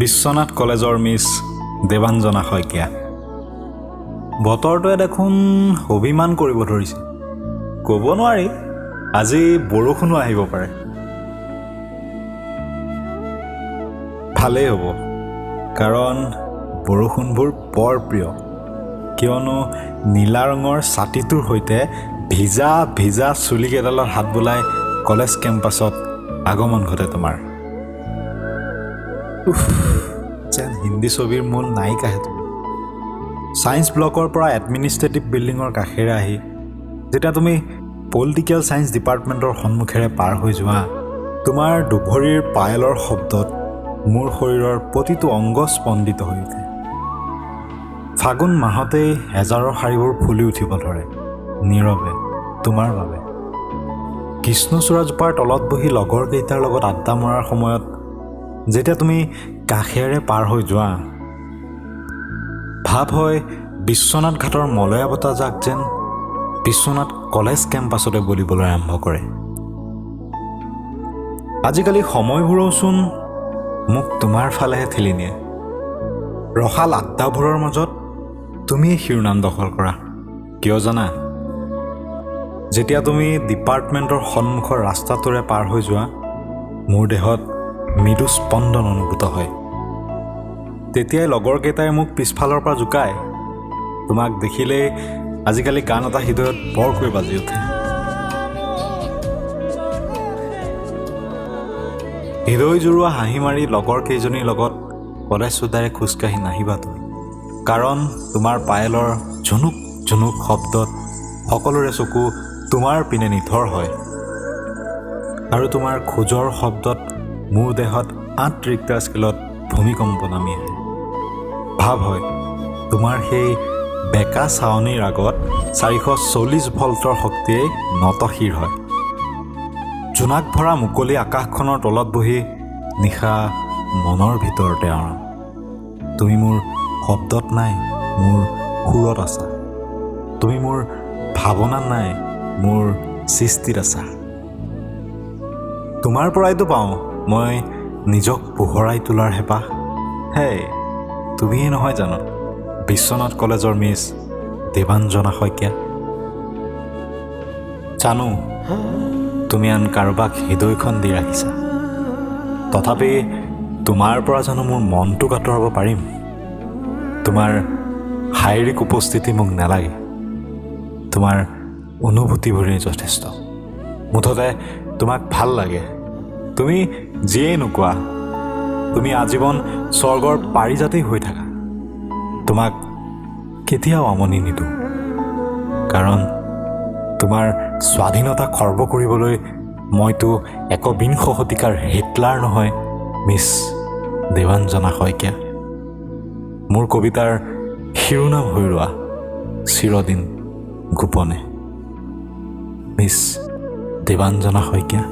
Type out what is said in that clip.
বিশ্বনাথ কলেজৰ মিছ দেৱাঞ্জনা শইকীয়া। বতৰটোৱে দেখোন অভিমান কৰিব ধৰিছে। ক'ব নোৱাৰি, আজি বৰষুণো আহিব পাৰে। ভালেই হ'ব, কাৰণ বৰষুণবোৰ বৰ প্ৰিয়, কিয়নো নীলা ৰঙৰ ছাতিটোৰ সৈতে ভিজা ভিজা চুলিকেইডালত হাত বোলাই কলেজ কেম্পাছত আগমন ঘটে তোমাৰ। যেন হিন্দী ছবিৰ মূল নায়িকাহে তুমি। ছায়েন্স ব্লকৰ পৰা এডমিনিষ্ট্ৰেটিভ বিল্ডিঙৰ কাষেৰে আহি যেতিয়া তুমি পলিটিকেল ছায়েন্স ডিপাৰ্টমেণ্টৰ সন্মুখেৰে পাৰ হৈ যোৱা, তোমাৰ দুভৰিৰ পায়েলৰ শব্দত মোৰ শৰীৰৰ প্ৰতিটো অংগ স্পন্দিত হৈ উঠে। ফাগুন মাহতেই হেজাৰৰ শাৰীবোৰ ফুলি উঠিব ধৰে নীৰৱে তোমাৰ বাবে। কৃষ্ণচূড়াজোপাৰ তলত বহি লগৰকেইটাৰ লগত আড্ডা মৰাৰ সময়ত যেতিয়া তুমি কাষেৰে পাৰ হৈ যোৱা, ভাৱ হয় বিশ্বনাথ ঘাটৰ মলয়া বতাহজাক যেন বিশ্বনাথ কলেজ কেম্পাছতে বলিবলৈ আৰম্ভ কৰে। আজিকালি সময়বোৰোচোন মোক তোমাৰ ফালেহে ঠেলি নিয়ে। ৰসাল আড্ডাবোৰৰ মাজত তুমিয়ে শিৰোনাম দখল কৰা। কিয় জানা? যেতিয়া তুমি ডিপাৰ্টমেণ্টৰ সন্মুখৰ ৰাস্তাটোৰে পাৰ হৈ যোৱা, মোৰ দেহত মৃদু স্পন্দন অনুভূত হয়। তেতিয়াই লগৰকেইটাই মোক পিছফালৰ পৰা জোকায়। তোমাক দেখিলেই আজিকালি গান এটা হৃদয়ত বৰকৈ বাজি উঠে। হৃদয় জোৰোৱা হাঁহি মাৰি লগৰ কেইজনীৰ লগত কলেজ চোদাৰে খোজকাঢ়ি নাহিবা তুমি, কাৰণ তোমাৰ পায়েলৰ ঝুনুক ঝুনুক শব্দত সকলোৰে চকু তোমাৰ পিনে নিথৰ হয়, আৰু তোমাৰ খোজৰ শব্দত মোৰ দেহত 8 ৰিক্টাৰ স্কেলত ভূমিকম্প নামি আহে। ভাৱ হয় তোমাৰ সেই বেকা চাৱনিৰ আগত 440 ভল্টৰ শক্তিয়ে নতশিৰ হয়। জোনাক ভৰা মুকলি আকাশখনৰ তলত বহি নিশা মনৰ ভিতৰতে আৰাম। তুমি মোৰ শব্দত নাই, মোৰ সুৰত আছা। তুমি মোৰ ভাৱনাত নাই, মোৰ সৃষ্টিত আছা। তোমাৰ পৰাইতো পাওঁ মই নিজক পোহৰাই তোলাৰ হেঁপাহ। হে, তুমিয়ে নহয় জানো বিশ্বনাথ কলেজৰ মিছ দেৱাঞ্জনা শইকীয়া? জানো তুমি আন কাৰোবাক হৃদয়খন দি ৰাখিছা, তথাপি তোমাৰ পৰা জানো মোৰ মনটোক আঁতৰাব পাৰিম? তোমাৰ শাৰীৰিক উপস্থিতি মোক নালাগে, তোমাৰ অনুভূতিবোৰেই যথেষ্ট। মুঠতে তোমাক ভাল লাগে। তুমি যিয়েই নোকোৱা, তুমি আজীৱন স্বৰ্গৰ পাৰিজাতেই হৈ থাকা। তোমাক কেতিয়াও আমনি নিদিওঁ, কাৰণ তোমাৰ স্বাধীনতা খৰ্ব কৰিবলৈ মইতো একবিংশ শতিকাৰ হিটলাৰ নহয় মিছ দেৱাঞ্জনা শইকীয়া। মোৰ কবিতাৰ শিৰোনাম হৈ ৰোৱা চিৰদিন গোপনে, মিছ দেৱাঞ্জনা শইকীয়া।